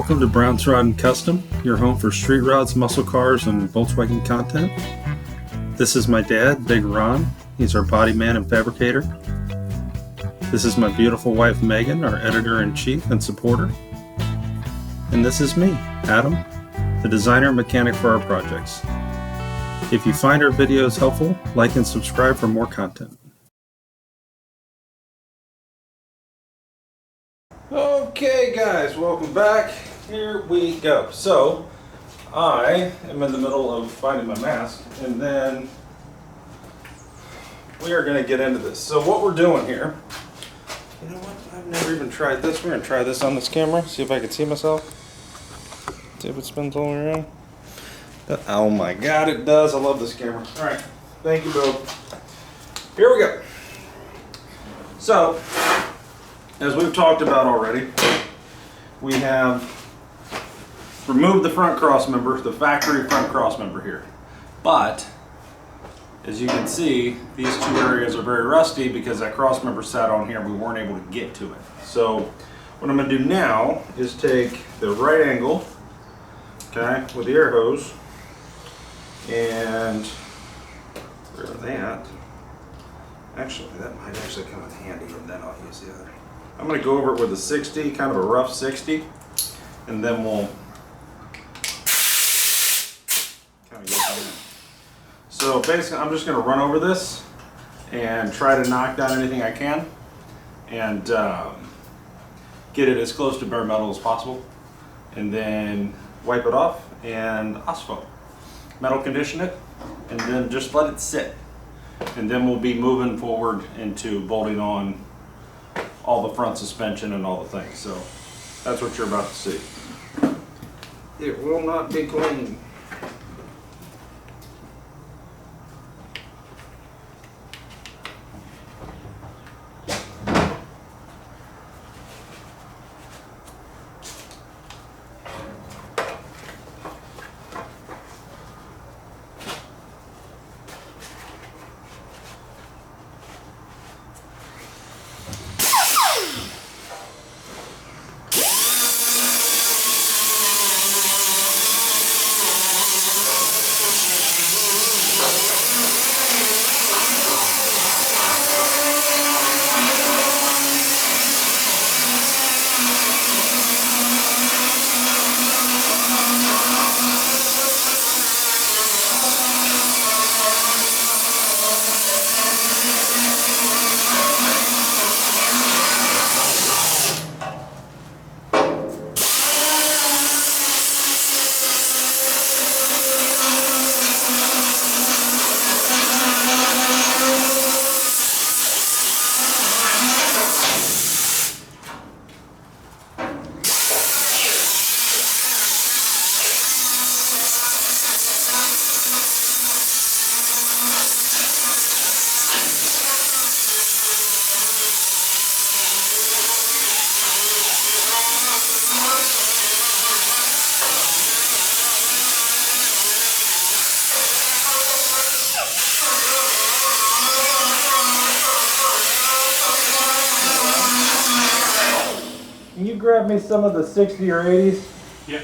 Welcome to Brown's Rod and Custom, your home for street rods, muscle cars, and Volkswagen content. This is my dad, Big Ron. He's our body man and fabricator. This is my beautiful wife, Megan, our editor-in-chief and supporter. And this is me, Adam, the designer and mechanic for our projects. If you find our videos helpful, like and subscribe for more content. Okay guys, welcome back. Here we go. So, I am in the middle of finding my mask, and then we are going to get into this. So what we're doing here, you know what, I've never even tried this. We're going to try this on this camera, see if I can see myself. See if it spins all the way around. Oh my god, it does. I love this camera. Alright, thank you, Bill. Here we go. So, as we've talked about already, we have removed the front cross member, the factory front cross member here. But, as you can see, these two areas are very rusty because that cross member sat on here and we weren't able to get to it. So, what I'm going to do now is take the right angle, okay, with the air hose, and grab that. Actually, that might actually come in handy, and then I'll use the other. I'm going to go over it with a 60, kind of a rough 60, and then we'll kind of go from there. So basically, I'm just going to run over this and try to knock down anything I can and get it as close to bare metal as possible, and then wipe it off and asphalt. Metal condition it, and then just let it sit. And then we'll be moving forward into bolting on all the front suspension and all the things. So that's what you're about to see. It will not be clean. Can you grab me some of the 60 or 80s? Yeah.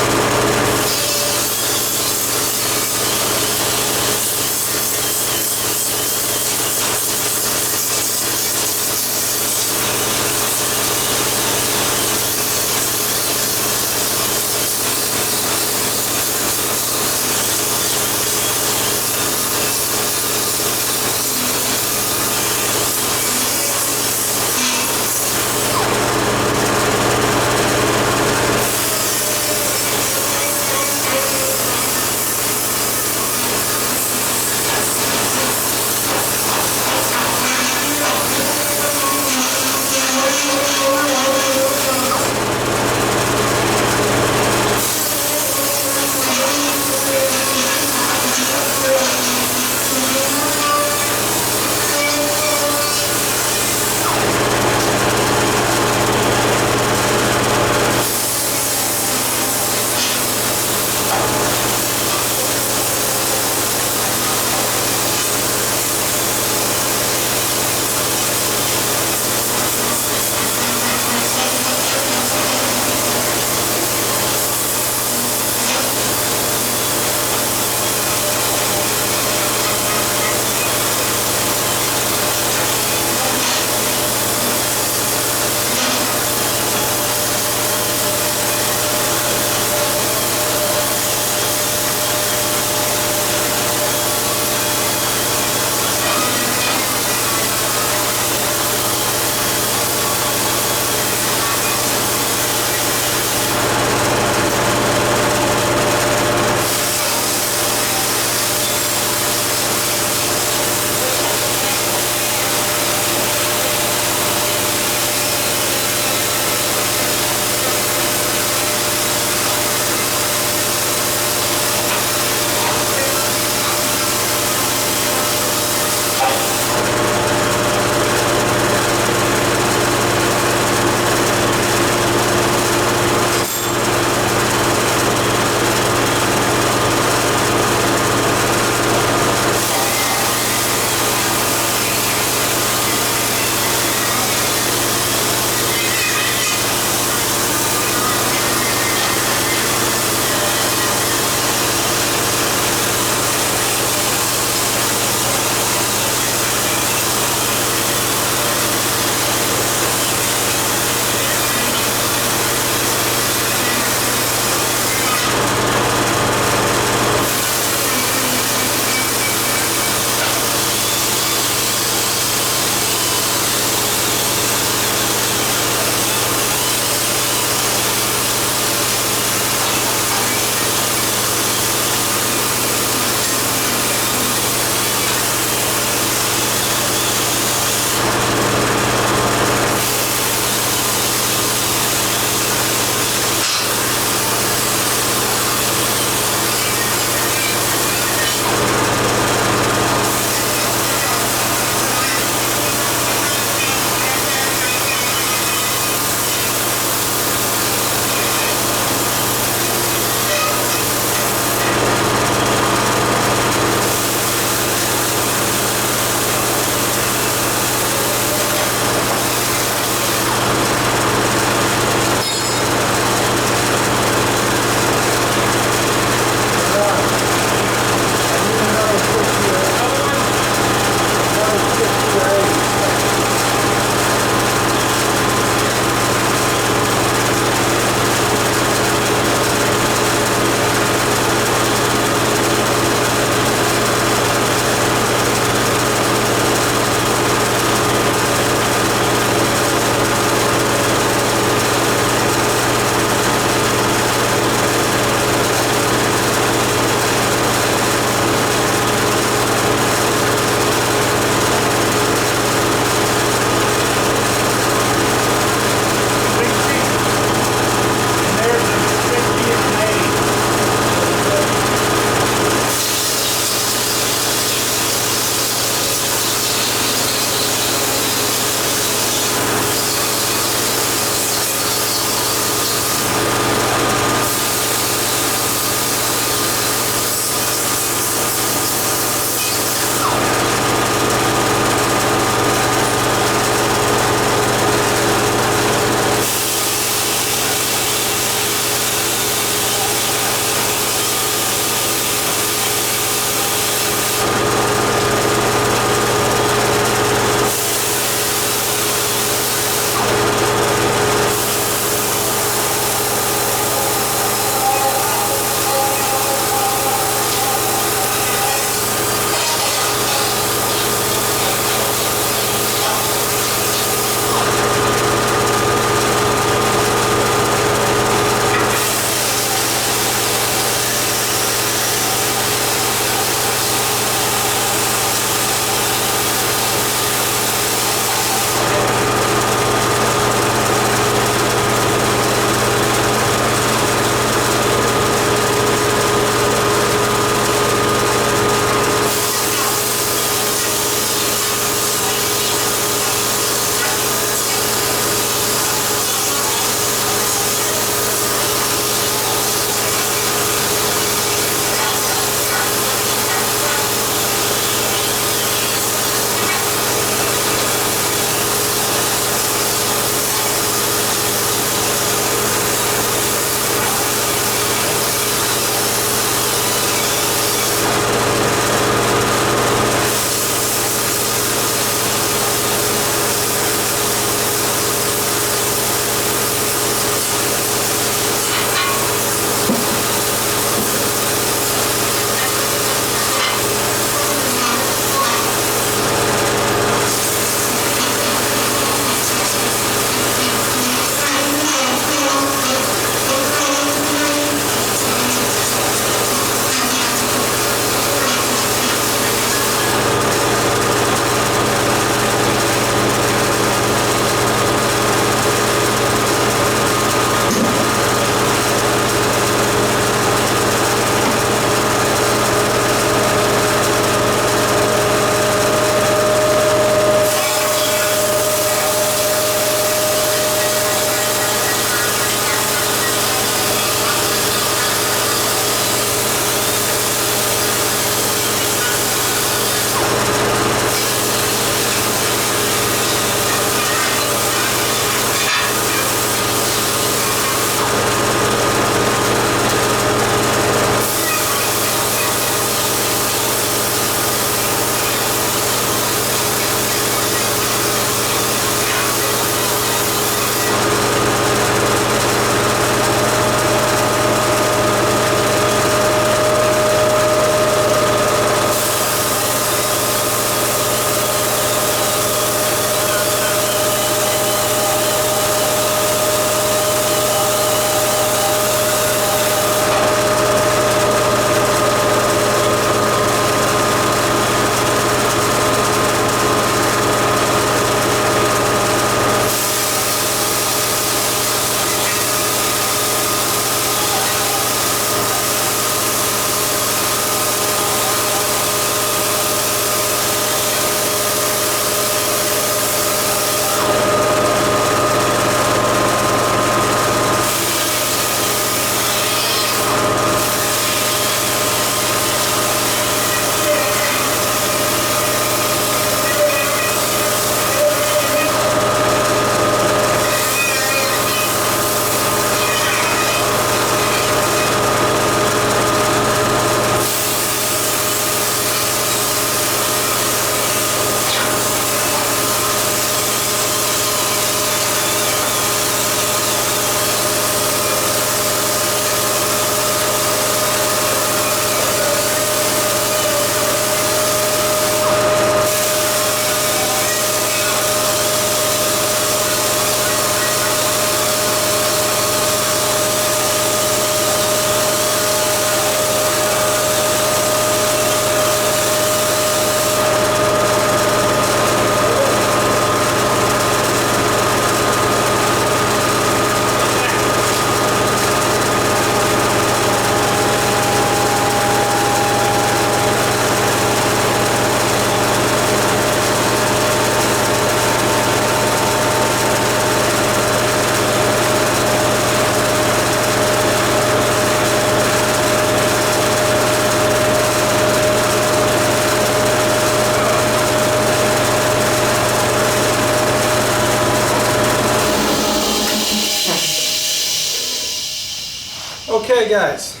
Okay guys,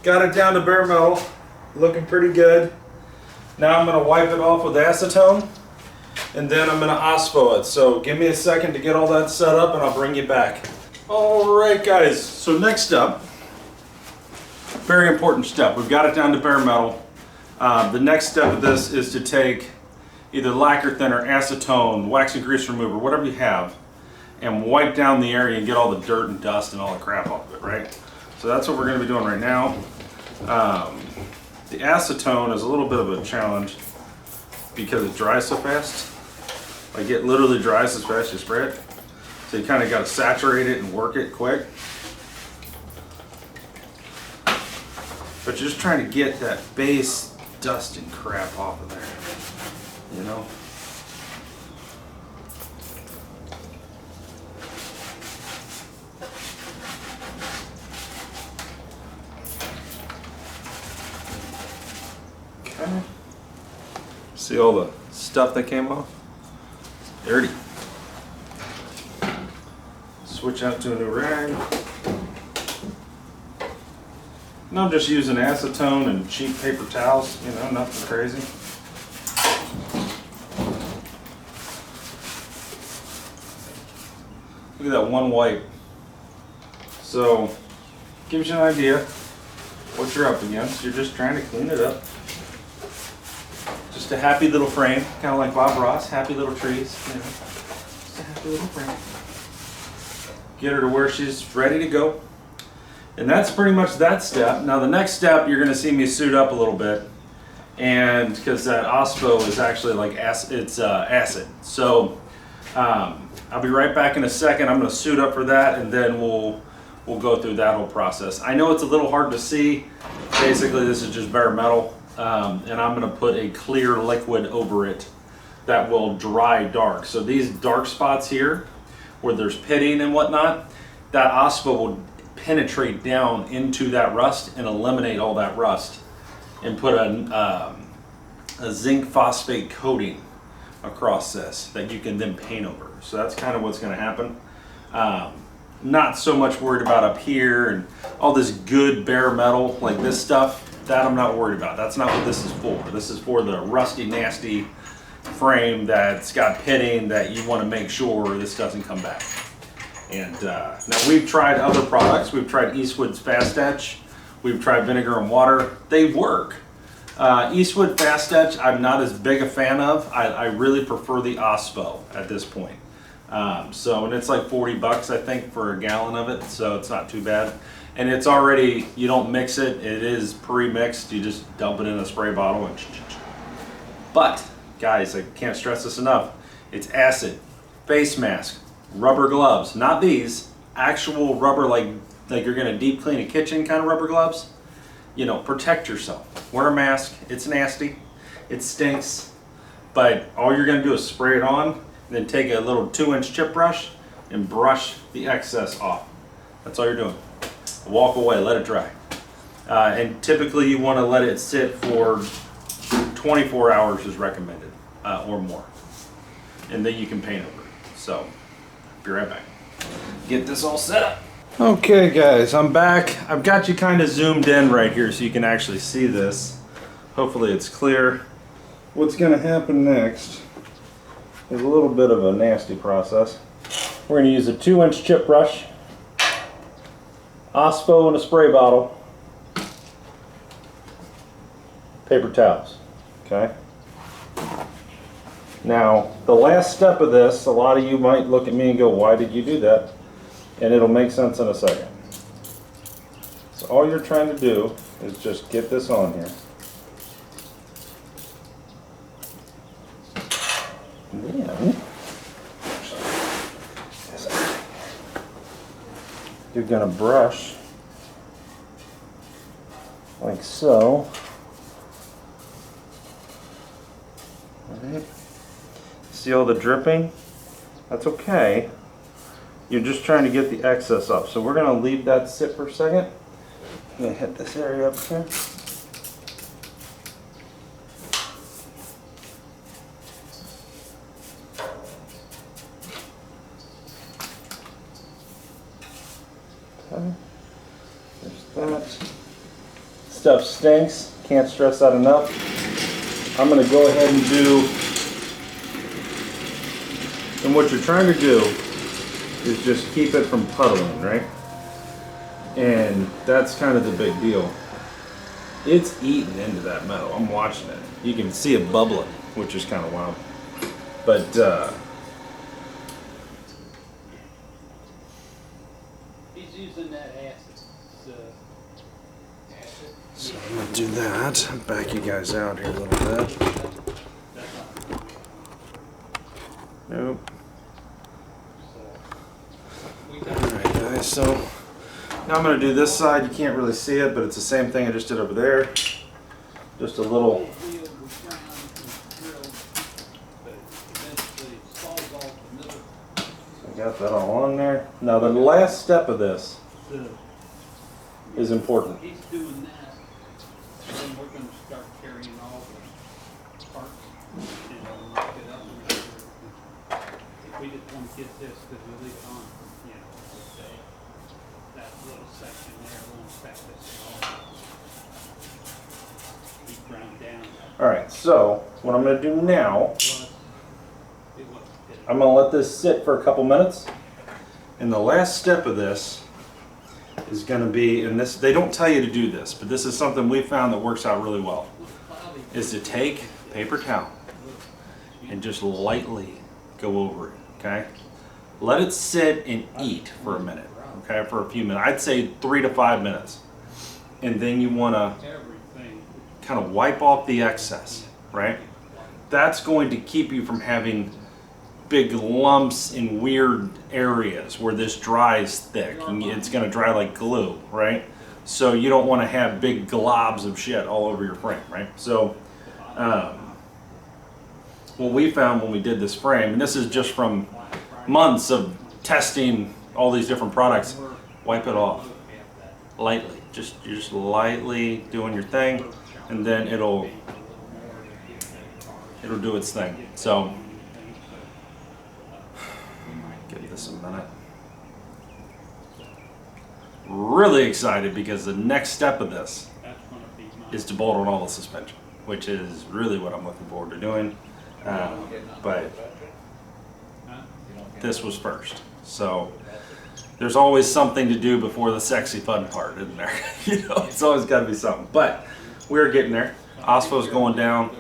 got it down to bare metal, looking pretty good. Now I'm going to wipe it off with acetone, and then I'm going to OSPO it. So give me a second to get all that set up and I'll bring you back. Alright guys, so next up, very important step. We've got it down to bare metal. The next step of this is to take either lacquer thinner, acetone, wax and grease remover, whatever you have, and wipe down the area and get all the dirt and dust and all the crap off of it, right? So that's what we're going to be doing right now. The acetone is a little bit of a challenge because it dries so fast. Like it literally dries as fast as you spray it. So you kind of got to saturate it and work it quick. But you're just trying to get that base dust and crap off of there, you know? Okay. See all the stuff that came off? Dirty. Switch out to a new rag. And I'm just using acetone and cheap paper towels, you know, nothing crazy. Look at that one wipe. So, gives you an idea what you're up against. You're just trying to clean it up. Just a happy little frame, kind of like Bob Ross, happy little trees, you know. Just a happy little frame. Get her to where she's ready to go. And that's pretty much that step. Now the next step, you're going to see me suit up a little bit, and because that OSPO is actually like acid, acid. So I'll be right back in a second. I'm going to suit up for that, and then we'll go through that whole process. I know it's a little hard to see. Basically, this is just bare metal, and I'm going to put a clear liquid over it that will dry dark. So these dark spots here, where there's pitting and whatnot, that OSPO will penetrate down into that rust and eliminate all that rust, and put a zinc phosphate coating across this that you can then paint over. So that's kind of what's going to happen. Not so much worried about up here and all this good bare metal like this stuff. That I'm not worried about. That's not what this is for. This is for the rusty, nasty frame that's got pitting that you want to make sure this doesn't come back. And now we've tried other products. We've tried Eastwood's Fast Etch. We've tried vinegar and water. They work. Eastwood Fast Etch, I'm not as big a fan of. I really prefer the OSPO at this point. And it's like 40 bucks, I think, for a gallon of it. So it's not too bad. And it's already, you don't mix it. It is pre-mixed. You just dump it in a spray bottle. But, guys, I can't stress this enough. It's acid, face mask, rubber gloves, not these, actual rubber like you're gonna deep clean a kitchen kind of rubber gloves. You know, protect yourself. Wear a mask. It's nasty. It stinks. But all you're gonna do is spray it on, and then take a little 2-inch chip brush and brush the excess off. That's all you're doing. Walk away, let it dry. And typically you wanna let it sit for 24 hours is recommended, or more. And then you can paint over it. So, be right back. Get this all set up. Okay guys, I'm back. I've got you kind of zoomed in right here so you can actually see this. Hopefully it's clear. What's going to happen next is a little bit of a nasty process. We're going to use a 2-inch chip brush, OSPO in a spray bottle, paper towels. Okay. Now, the last step of this, a lot of you might look at me and go, why did you do that? And it'll make sense in a second. So all you're trying to do is just get this on here. And then, you're going to brush like so. Alright. See all the dripping? That's okay. You're just trying to get the excess up. So we're going to leave that sit for a second. I'm going to hit this area up here. stuff stinks. Can't stress that enough. I'm going to go ahead and do, and what you're trying to do is just keep it from puddling, right? And that's kind of the big deal. It's eating into that metal. I'm watching it. You can see it bubbling, which is kind of wild. But he's using that acid. So I'm gonna do that. Back you guys out here a little bit. Nope. Alright guys, so now I'm gonna do this side. You can't really see it, but it's the same thing I just did over there. Just a little. I got that all on there. Now the last step of this is important. He's doing that, and then we're going to start carrying all the parts and lock it up. If we just want to get this, because we leave it on, we'll say that little section there, we'll inspect this and all. Keep ground down. All right, so what I'm going to do now, I'm going to let this sit for a couple minutes. And the last step of this is going to be, and this, they don't tell you to do this, but this is something we found that works out really well, is to take paper towel and just lightly go over it, okay? Let it sit and eat for a minute, okay, for a few minutes. I'd say 3 to 5 minutes. And then you want to kind of wipe off the excess, right? That's going to keep you from having big lumps in weird areas where this dries thick and it's going to dry like glue, right? So you don't want to have big globs of shit all over your frame, right? So what we found when we did this frame, and this is just from months of testing all these different products, wipe it off lightly. You're just lightly doing your thing, and then it'll do its thing. So give this a minute. Really excited because the next step of this is to bolt on all the suspension, which is really what I'm looking forward to doing. But this was first. So there's always something to do before the sexy fun part, isn't there? You know, it's always got to be something. But we're getting there. Osfo's going down.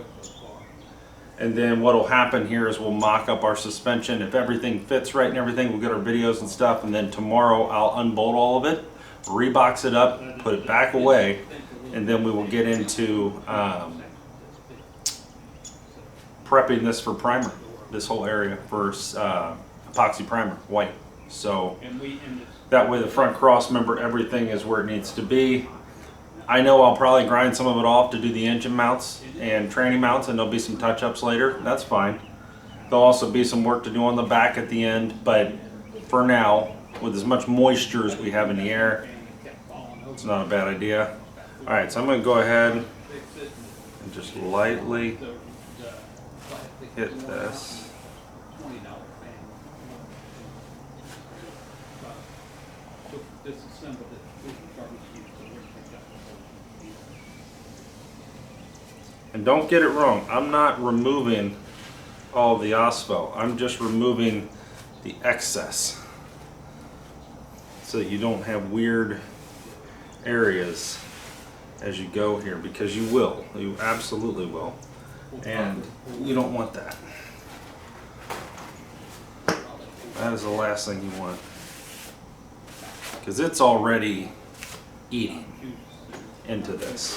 And then what will happen here is we'll mock up our suspension. If everything fits right and everything, we'll get our videos and stuff. And then tomorrow I'll unbolt all of it, rebox it up, put it back away, and then we will get into prepping this for primer, this whole area for epoxy primer, white. So that way the front cross member, everything is where it needs to be. I know I'll probably grind some of it off to do the engine mounts and tranny mounts, and there'll be some touch-ups later. That's fine. There'll also be some work to do on the back at the end, but for now, with as much moisture as we have in the air, it's not a bad idea. All right, so I'm going to go ahead and just lightly hit this. And don't get it wrong, I'm not removing all the Osfo. I'm just removing the excess so that you don't have weird areas as you go here, because you will. You absolutely will. And you don't want that. That is the last thing you want, because it's already eating into this.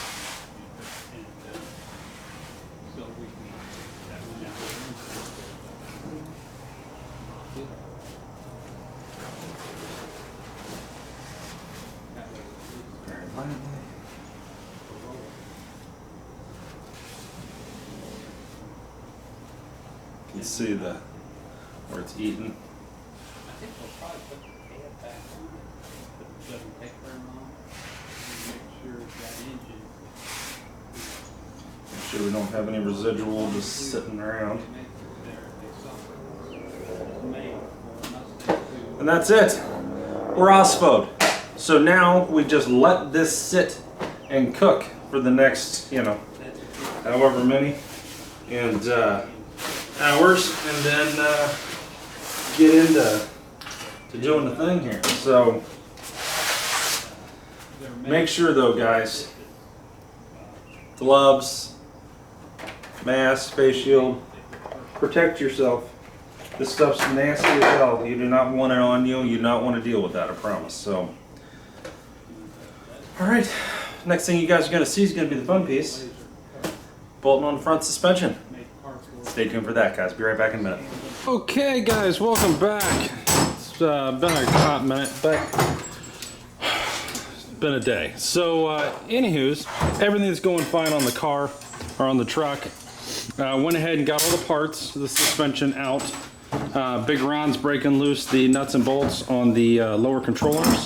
You can see where it's eating. I think we'll probably put the head back on it, but it doesn't take very long. Make sure that engine. Make sure we don't have any residual just sitting around. And that's it. We're Osfo'd. So now we just let this sit and cook for the next, you know, however many and hours, and then get into doing the thing here. So make sure though, guys, gloves, mask, face shield, protect yourself. This stuff's nasty as hell. You do not want it on you. You do not want to deal with that, I promise. So, all right, next thing you guys are going to see is going to be the fun piece, bolting on the front suspension. Stay tuned for that, guys. Be right back in a minute. Okay, guys, welcome back. It's been a hot minute, but it's been a day. So, anywho's, everything's going fine on the car or on the truck. Went ahead and got all the parts of the suspension out. Big Ron's breaking loose the nuts and bolts on the lower controllers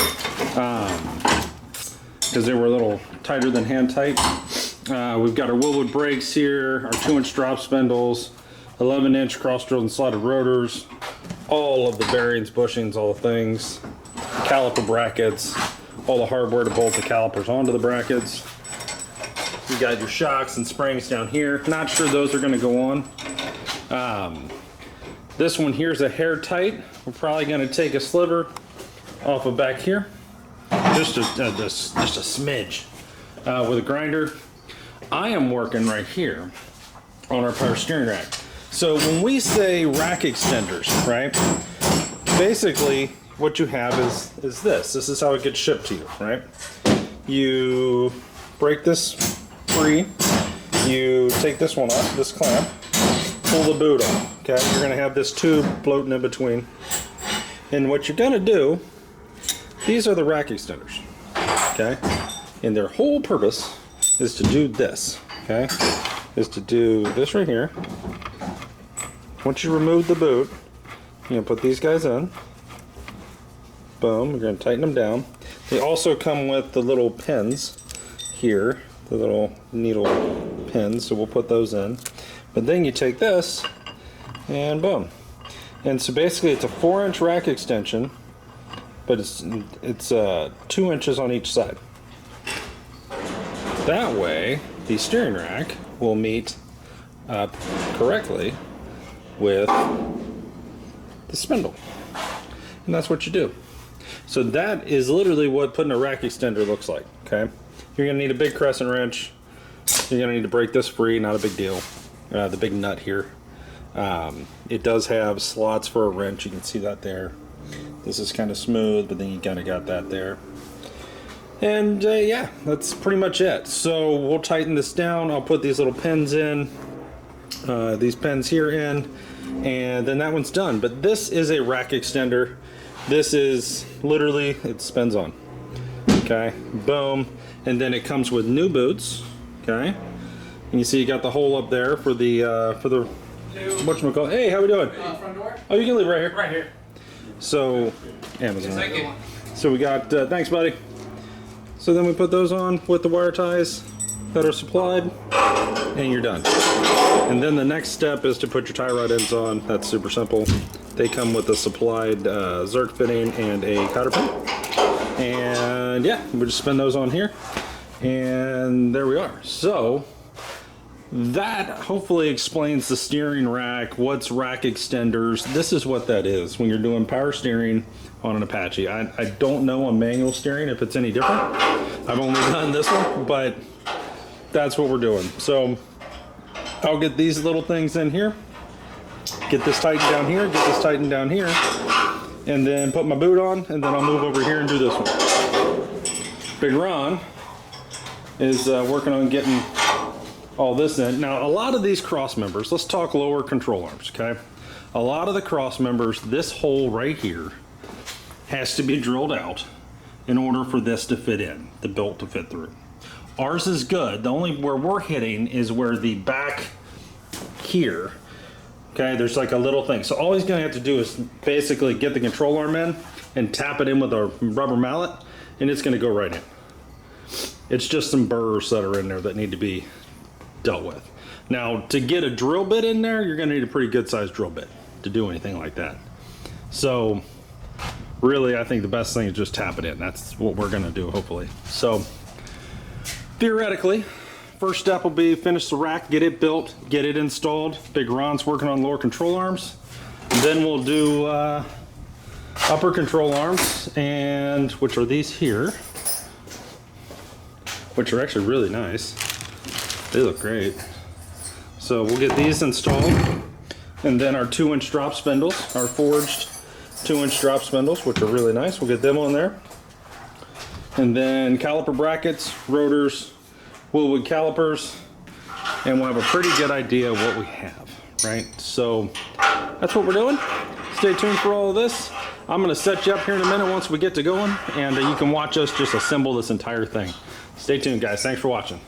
because they were a little tighter than hand tight. We've got our Willwood brakes here, our 2-inch drop spindles, 11-inch cross-drilled and slotted rotors, all of the bearings, bushings, all the things, caliper brackets, all the hardware to bolt the calipers onto the brackets. You got your shocks and springs down here. Not sure those are going to go on. This one here is a hair tight. We're probably going to take a sliver off of back here, just a smidge, with a grinder. I am working right here on our power steering rack. So when we say rack extenders, right? Basically, what you have is this. This is how it gets shipped to you, right? You break this free. You take this one off, this clamp, pull the boot off. Okay, you're going to have this tube floating in between. And what you're going to do, these are the rack extenders. Okay, and their whole purpose is to do this. Okay, is to do this right here. Once you remove the boot, you're going to put these guys in. Boom, you're going to tighten them down. They also come with the little pins here, the little needle pins, so we'll put those in. But then you take this and boom. And so basically it's a 4-inch rack extension, but it's 2 inches on each side. That way the steering rack will meet up correctly with the spindle. And that's what you do. So that is literally what putting a rack extender looks like, okay? You're gonna need a big crescent wrench. You're gonna need to break this free, not a big deal. The big nut here. It does have slots for a wrench, you can see that there. This is kind of smooth, but then you kind of got that there. And yeah, that's pretty much it. So we'll tighten this down. I'll put these little pins in, these pins here in, and then that one's done. But this is a rack extender. This is literally, it spins on. Okay, boom. And then it comes with new boots. Okay, and you see you got the hole up there for the whatchamacallit. Hey, how we doing? Front door? Oh, you can leave right here. Right here. So, Amazon. Thank you. So we got, thanks buddy. So then we put those on with the wire ties that are supplied, and you're done. And then the next step is to put your tie rod ends on. That's super simple. They come with a supplied Zerk fitting and a cotter pin. And yeah, we just spin those on here. And there we are. So that hopefully explains the steering rack, what's rack extenders. This is what that is when you're doing power steering on an Apache. I don't know on manual steering if it's any different. I've only done this one, but that's what we're doing. So I'll get these little things in here, get this tightened down here, get this tightened down here, and then put my boot on, and then I'll move over here and do this one. Big Ron is working on getting all this in. Now, a lot of these cross members, let's talk lower control arms, okay? A lot of the cross members, this hole right here has to be drilled out in order for this to fit in, the bolt to fit through. Ours is good. The only where we're hitting is where the back here, okay, there's like a little thing. So all he's gonna have to do is basically get the control arm in and tap it in with a rubber mallet, and it's gonna go right in. It's just some burrs that are in there that need to be dealt with. Now, to get a drill bit in there, you're gonna need a pretty good sized drill bit to do anything like that. So really, I think the best thing is just tap it in. That's what we're gonna do, hopefully. So theoretically, first step will be finish the rack, get it built, get it installed. Big Ron's working on lower control arms. Then we'll do upper control arms, and which are these here, which are actually really nice. They look great. So we'll get these installed, and then our 2-inch drop spindles, our forged 2-inch drop spindles, which are really nice. We'll get them on there. And then caliper brackets, rotors, wheel calipers, and we'll have a pretty good idea of what we have, right? So that's what we're doing. Stay tuned for all of this. I'm gonna set you up here in a minute once we get to going, and you can watch us just assemble this entire thing. Stay tuned, guys. Thanks for watching.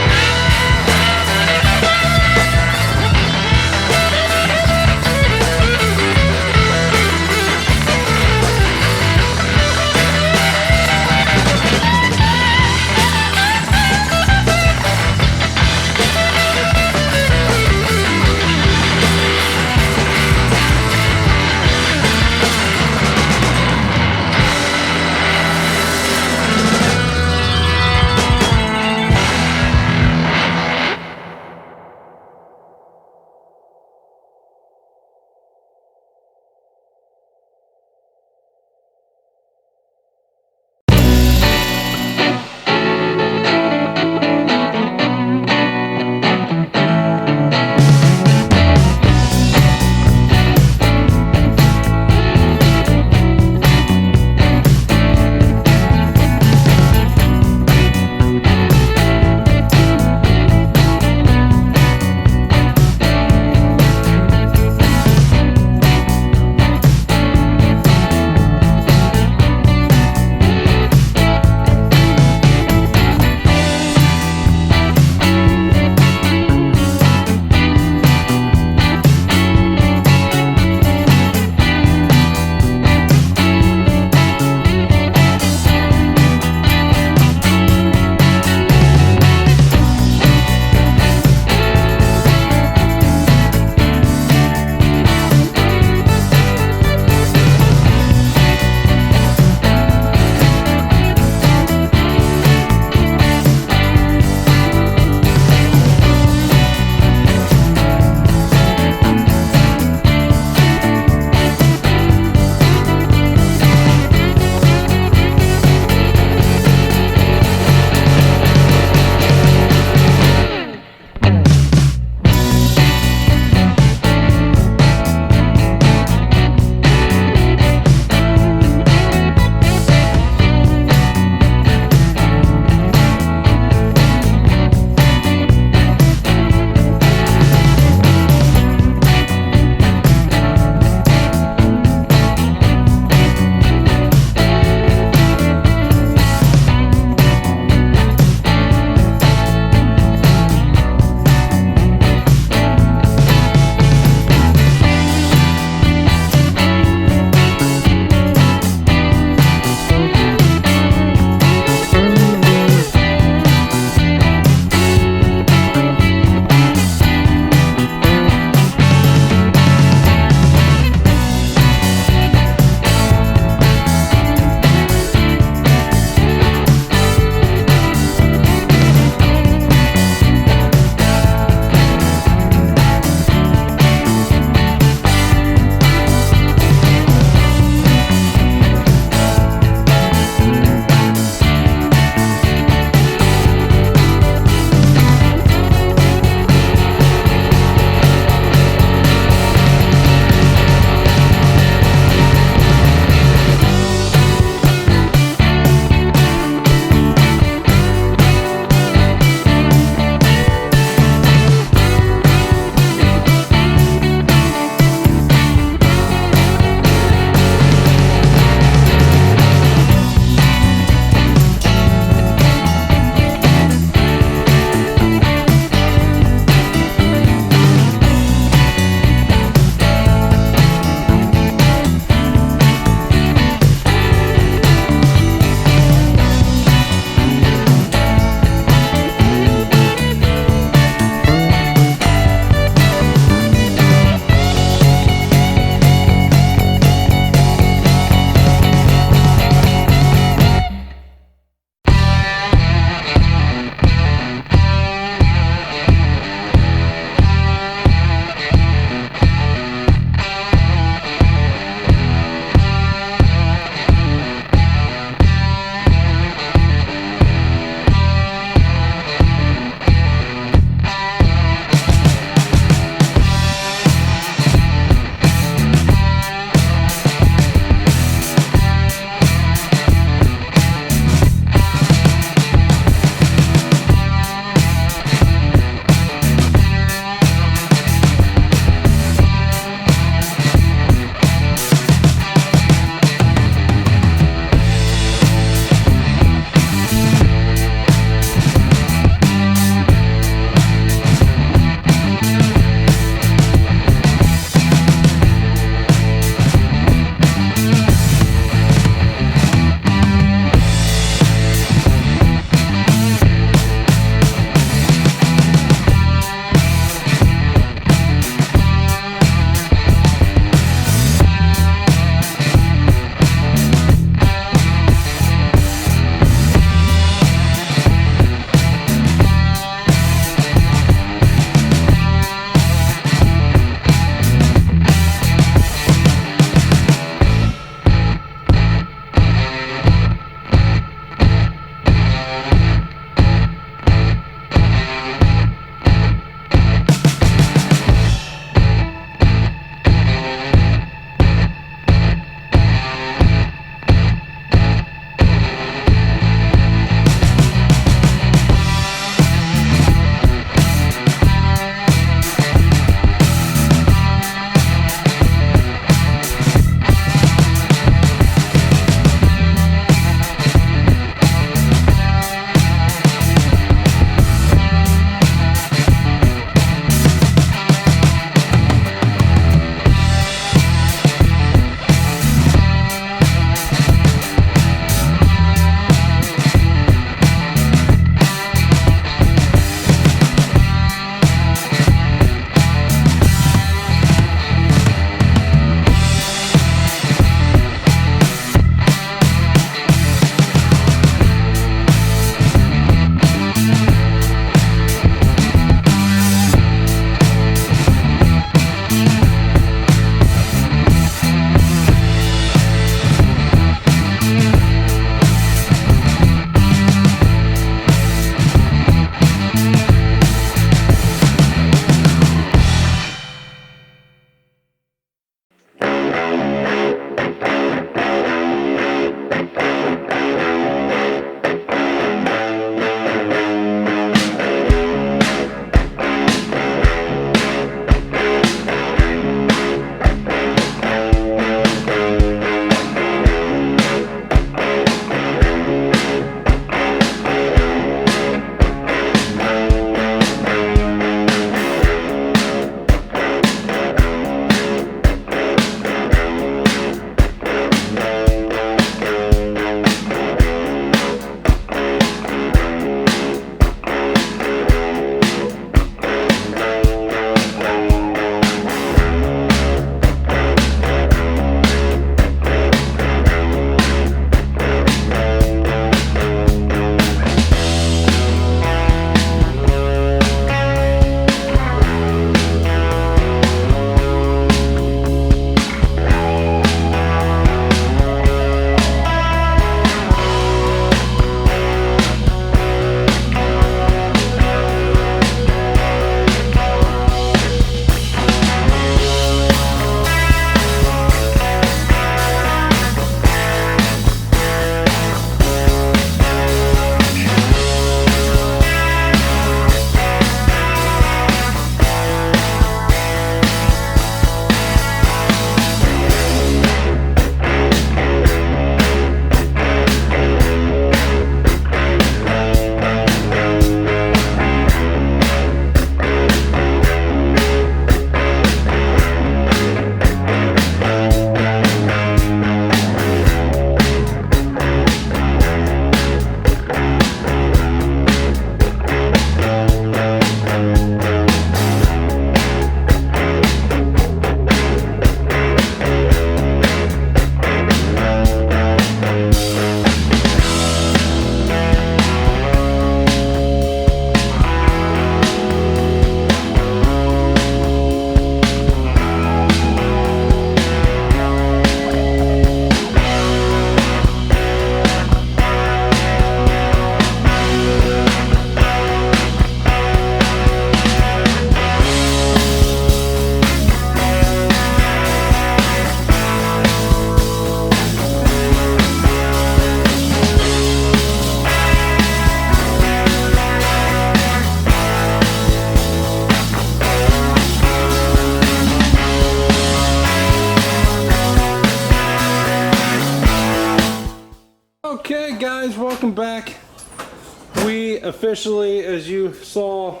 officially, as you saw,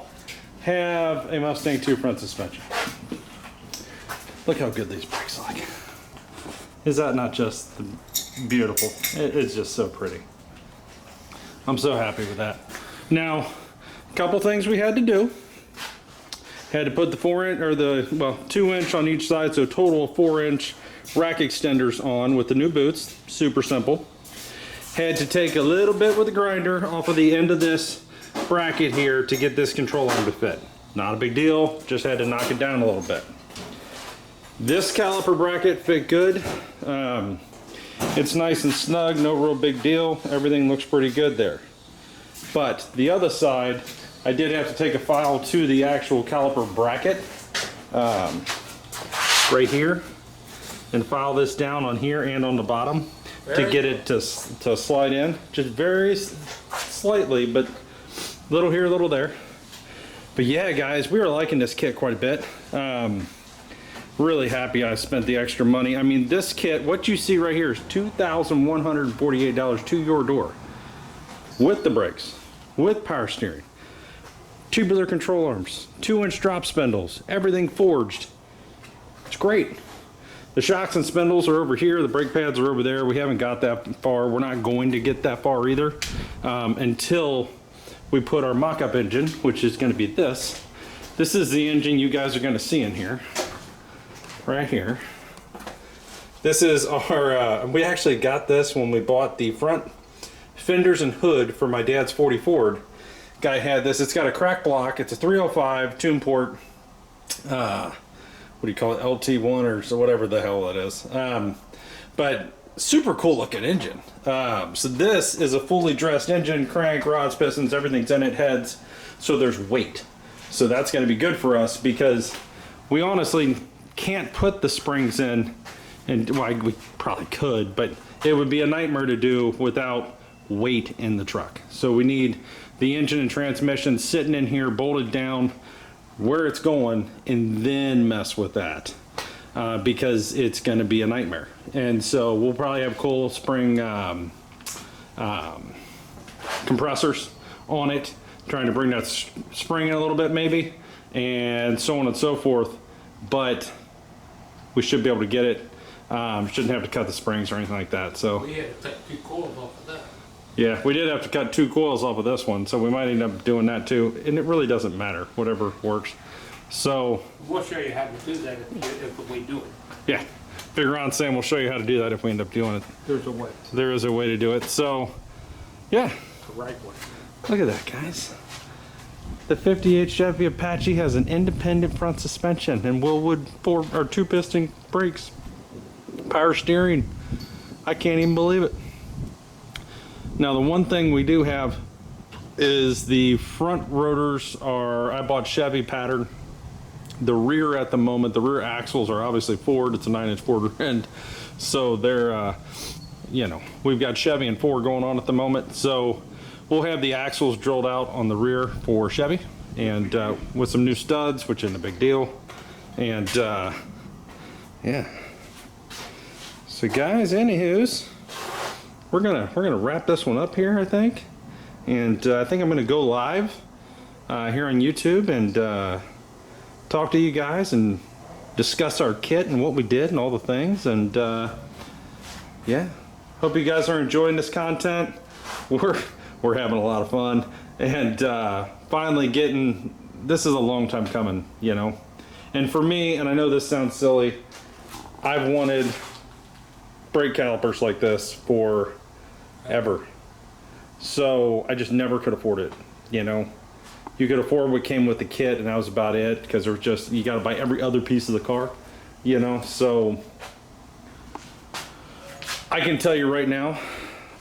have a Mustang 2 front suspension. Look how good these brakes look. Is that not just beautiful? It's just so pretty. I'm so happy with that. Now, a couple things we had to do. Had to put the 4-inch, or the, well, 2-inch on each side, so total of 4-inch rack extenders on with the new boots. Super simple. Had to take a little bit with the grinder off of the end of this bracket here to get this control arm to fit. Not a big deal, just had to knock it down a little bit. This caliper bracket fit good. It's nice and snug, no real big deal. Everything looks pretty good there. But the other side, I did have to take a file to the actual caliper bracket right here and file this down on here and on the bottom to get it to slide in. Just very slightly, but little here, little there. But yeah, guys, we are liking this kit quite a bit. Really happy I spent the extra money. I mean, this kit, what you see right here is $2,148 to your door. With the brakes, with power steering, tubular control arms, 2-inch drop spindles, everything forged. It's great. The shocks and spindles are over here, the brake pads are over there. We haven't got that far. We're not going to get that far either until we put our mock-up engine, which is going to be this. This is the engine you guys are going to see in here. Right here. This is our, we actually got this when we bought the front fenders and hood for my dad's 40 Ford. Guy had this. It's got a crack block. It's a 305 tune port. What do you call it? LT1 or so, whatever the hell it is. But super cool looking engine. So this is a fully dressed engine, crank, rods, pistons, everything's in it, heads. So there's weight. So that's going to be good for us because we honestly can't put the springs in, and well, we probably could, but it would be a nightmare to do without weight in the truck. So we need the engine and transmission sitting in here, bolted down where it's going, and then mess with that because it's going to be a nightmare. And so we'll probably have coil spring compressors on it, trying to bring that spring in a little bit maybe, and so on and so forth. But we should be able to get it. Shouldn't have to cut the springs or anything like that. So We had to take 2 coils off of that. yeah, we did have to cut 2 coils off of this one, so we might end up doing that too. And it really doesn't matter, whatever works. So We'll show you how to do that if we do it. yeah, figure on Sam, we'll show you how to do that if we end up doing it. There's a way, There is a way to do it. So yeah, the right way. look at that, guys. The 58 Chevy Apache has an independent front suspension and Willwood 2-piston brakes, power steering. I can't even believe it. Now the one thing we do have is the front rotors are, I bought Chevy pattern. The rear at the moment, the rear axles are obviously Ford. It's a 9-inch Ford end. So they're, you know, we've got Chevy and Ford going on at the moment. So we'll have the axles drilled out on the rear for Chevy and with some new studs, which isn't a big deal. And yeah. So guys, anywho's, we're gonna wrap this one up here, I think. And I think I'm gonna go live here on YouTube and talk to you guys and discuss our kit and what we did and all the things. And yeah, hope you guys are enjoying this content. We're having a lot of fun, and finally getting, this is a long time coming, you know. And for me, and I know this sounds silly, I've wanted brake calipers like this forever. So I just never could afford it, you know. You could afford what came with the kit, and that was about it, because there was just, you got to buy every other piece of the car, you know. So I can tell you right now,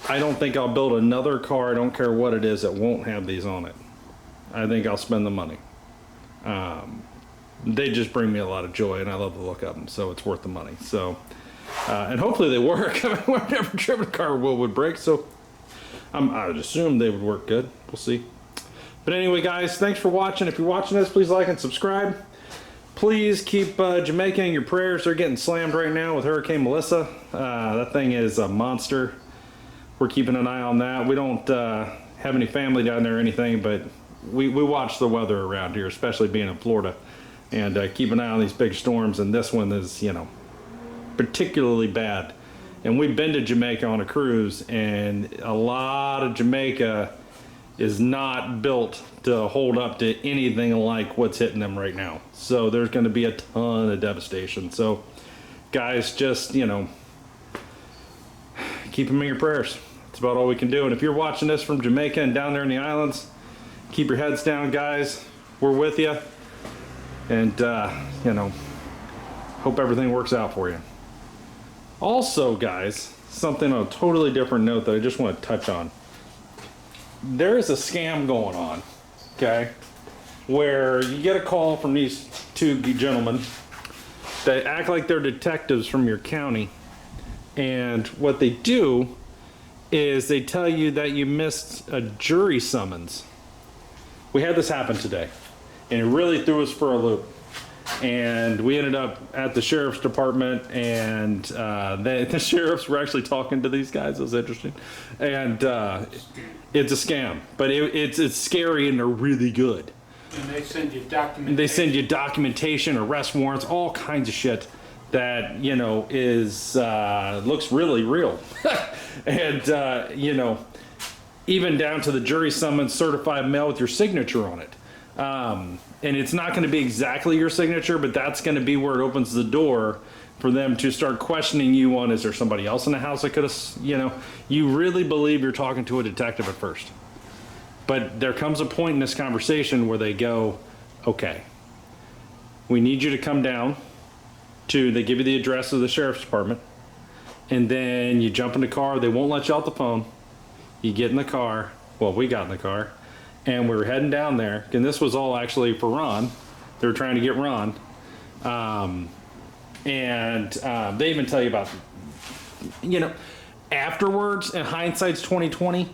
I don't think I'll build another car, I don't care what it is, that won't have these on it. I think I'll spend the money. They just bring me a lot of joy, and I love the look of them, so it's worth the money. So, and hopefully they work. I mean, I've never driven a car where would break, so I would assume they would work good. We'll see. But anyway, guys, thanks for watching. If you're watching this, please like and subscribe. Please keep Jamaica in your prayers. They're getting slammed right now with Hurricane Melissa. That thing is a monster. We're keeping an eye on that. We don't have any family down there or anything, but we watch the weather around here, especially being in Florida, and keep an eye on these big storms. And this one is, you know, particularly bad. And we've been to Jamaica on a cruise, and a lot of Jamaica is not built to hold up to anything like what's hitting them right now. So there's going to be a ton of devastation. So guys, just, you know, keep them in your prayers. That's about all we can do. And if you're watching this from Jamaica and down there in the islands, keep your heads down, guys. We're with you. And, you know, hope everything works out for you. Also, guys, something on a totally different note that I just want to touch on. There is a scam going on, okay, where you get a call from these two gentlemen that act like they're detectives from your county, and what they do is they tell you that you missed a jury summons. We had this happen today, and it really threw us for a loop. And we ended up at the sheriff's department, and the sheriffs were actually talking to these guys. It was interesting. And it's a scam, but it's scary, and they're really good. And they send you documentation. They send you documentation, arrest warrants, all kinds of shit that, you know, is looks really real. And, you know, even down to the jury summons certified mail with your signature on it. And it's not going to be exactly your signature, but that's going to be where it opens the door for them to start questioning you on, is there somebody else in the house that could have, you know, you really believe you're talking to a detective at first. But there comes a point in this conversation where they go, okay, we need you to come down to, they give you the address of the sheriff's department, and then you jump in the car. They won't let you off the phone. You get in the car. Well, we got in the car. And we were heading down there, and this was all actually for Ron. They were trying to get Ron. They even tell you about, you know, afterwards, and hindsight's 2020,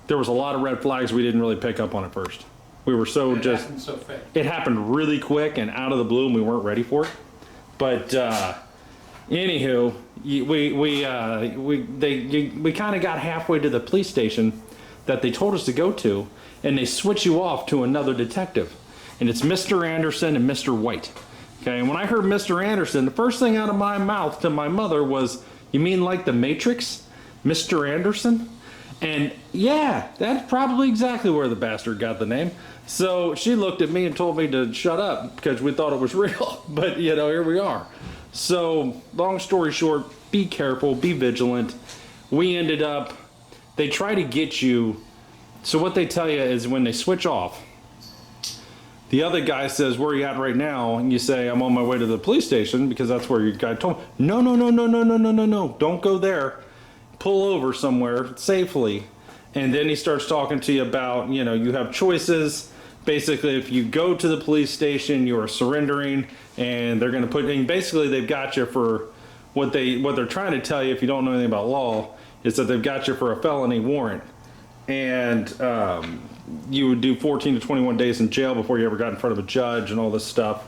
there was a lot of red flags we didn't really pick up on at first. We were so It happened so fast. It happened really quick and out of the blue, and we weren't ready for it. But anywho, we kind of got halfway to the police station that they told us to go to, and they switch you off to another detective. And it's Mr. Anderson and Mr. White. Okay, and when I heard Mr. Anderson, the first thing out of my mouth to my mother was, you mean like the Matrix? Mr. Anderson? And yeah, that's probably exactly where the bastard got the name. So she looked at me and told me to shut up because we thought it was real. But, you know, here we are. So, long story short, be careful, be vigilant. We ended up, they try to get you. So what they tell you is when they switch off, the other guy says, where are you at right now? And you say, I'm on my way to the police station, because that's where your guy told me. No, don't go there. Pull over somewhere safely. And then he starts talking to you about, you know, you have choices. Basically, if you go to the police station, you are surrendering, and they're going to put in, basically they've got you for what they're trying to tell you, if you don't know anything about law, is that they've got you for a felony warrant. And you would do 14 to 21 days in jail before you ever got in front of a judge and all this stuff.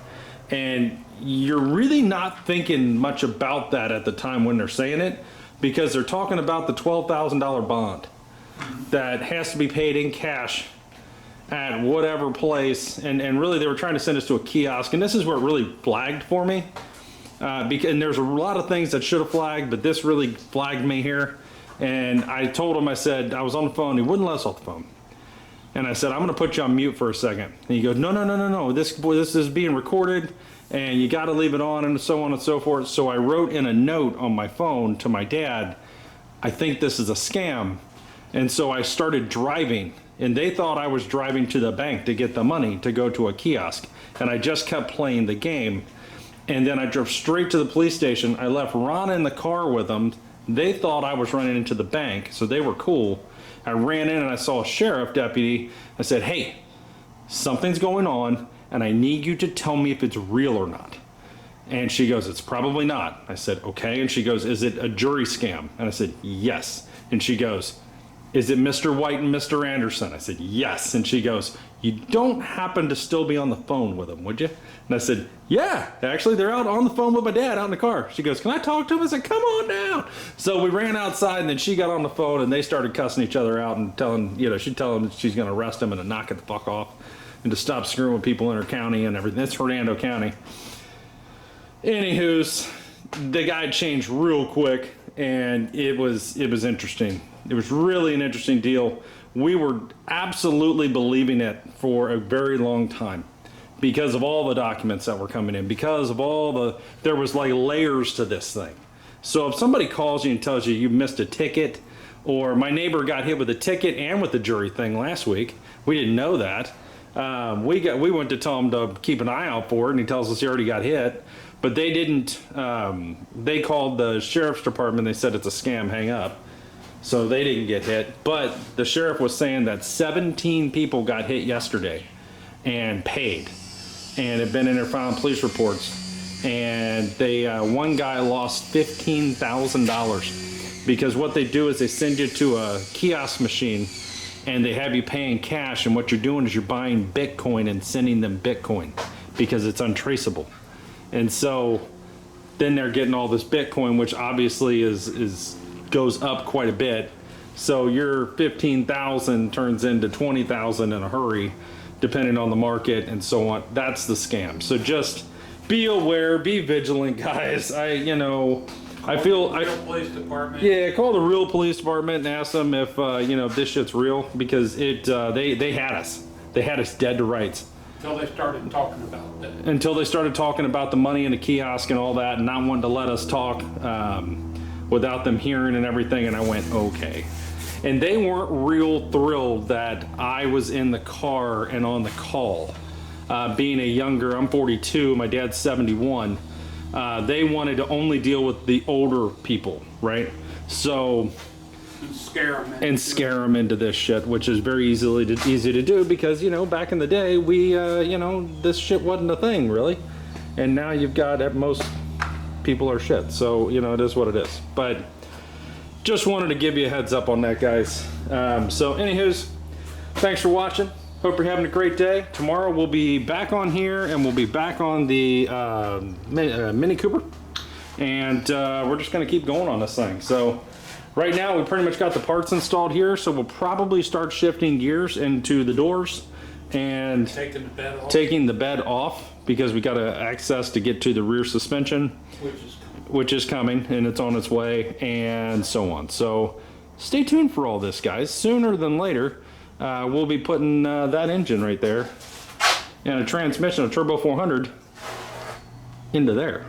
And you're really not thinking much about that at the time when they're saying it, because they're talking about the $12,000 bond that has to be paid in cash at whatever place. And really they were trying to send us to a kiosk, and this is where it really flagged for me. And there's a lot of things that should have flagged, but this really flagged me here. And I told him, I said, I was on the phone, he wouldn't let us off the phone. And I said, I'm going to put you on mute for a second. And he goes, no, this is being recorded, and you got to leave it on, and so on and so forth. So I wrote in a note on my phone to my dad, I think this is a scam. And so I started driving, and they thought I was driving to the bank to get the money to go to a kiosk. And I just kept playing the game. And then I drove straight to the police station. I left Ron in the car with them. They thought I was running into the bank, so they were cool. I ran in and I saw a sheriff deputy. I said, hey, something's going on, and I need you to tell me if it's real or not. And she goes, it's probably not. I said, okay. And she goes, is it a jury scam? And I said, yes. And she goes, is it Mr. White and Mr. Anderson? I said, yes. And she goes, you don't happen to still be on the phone with them, would you? And I said, yeah, actually they're out on the phone with my dad out in the car. She goes, can I talk to him? I said, come on down. So we ran outside, and then she got on the phone, and they started cussing each other out and telling, you know, she'd tell him that she's going to arrest him and to knock it the fuck off and to stop screwing with people in her county and everything. It's Hernando County. Anywho's, the guy changed real quick, and it was interesting. It was really an interesting deal. We were absolutely believing it for a very long time because of all the documents that were coming in, because of there was like layers to this thing. So if somebody calls you and tells you you missed a ticket, or my neighbor got hit with a ticket and with the jury thing last week, we didn't know that. We went to tell him to keep an eye out for it, and he tells us he already got hit. But they didn't, they called the sheriff's department, they said it's a scam, hang up. So they didn't get hit. But the sheriff was saying that 17 people got hit yesterday and paid, and have been in their filing police reports. And they, one guy lost $15,000 because what they do is they send you to a kiosk machine and they have you paying cash, and what you're doing is you're buying Bitcoin and sending them Bitcoin because it's untraceable. And so then they're getting all this Bitcoin, which obviously goes up quite a bit. So your 15,000 turns into 20,000 in a hurry, depending on the market and so on. That's the scam. So just be aware, be vigilant, guys. Real police department. Yeah, call the real police department and ask them if if this shit's real, because they had us. They had us dead to rights. Until they started talking about that. Until they started talking about the money in the kiosk and all that, and not wanting to let us talk without them hearing and everything. And I went, okay. And they weren't real thrilled that I was in the car and on the call. Being a younger, I'm 42, my dad's 71. They wanted to only deal with the older people, right? So. And scare them into this shit, which is very easy to do because, back in the day, we, this shit wasn't a thing, really. And now you've got, most people are shit. So, it is what it is. But just wanted to give you a heads up on that, guys. So, anywho's, thanks for watching. Hope you're having a great day. Tomorrow we'll be back on here, and we'll be back on the Mini Cooper. And we're just going to keep going on this thing. So, right now, we pretty much got the parts installed here, so we'll probably start shifting gears into the doors and taking the bed off because we got access to get to the rear suspension, which is coming, and it's on its way, and so on. So stay tuned for all this, guys. Sooner than later, we'll be putting that engine right there and a transmission, a Turbo 400, into there.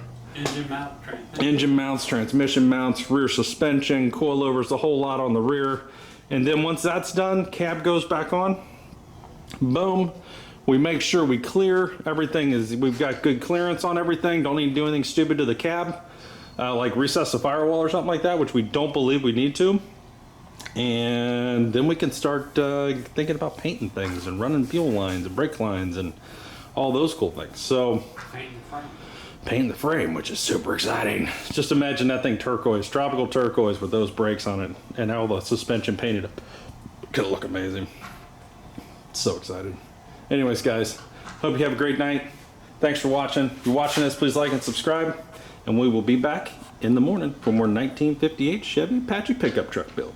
Engine mounts, transmission mounts, rear suspension, coilovers, the whole lot on the rear. And then once that's done, cab goes back on. Boom. We make sure we clear everything. We've got good clearance on everything. Don't need to do anything stupid to the cab, like recess the firewall or something like that, which we don't believe we need to. And then we can start thinking about painting things and running fuel lines and brake lines and all those cool things. So. Paint the frame, which is super exciting. Just imagine that thing turquoise, tropical turquoise with those brakes on it and all the suspension painted up. Gonna look amazing. So excited. Anyways, guys, hope you have a great night. Thanks for watching. If you're watching this, please like and subscribe, and we will be back in the morning for more 1958 Chevy Apache pickup truck build.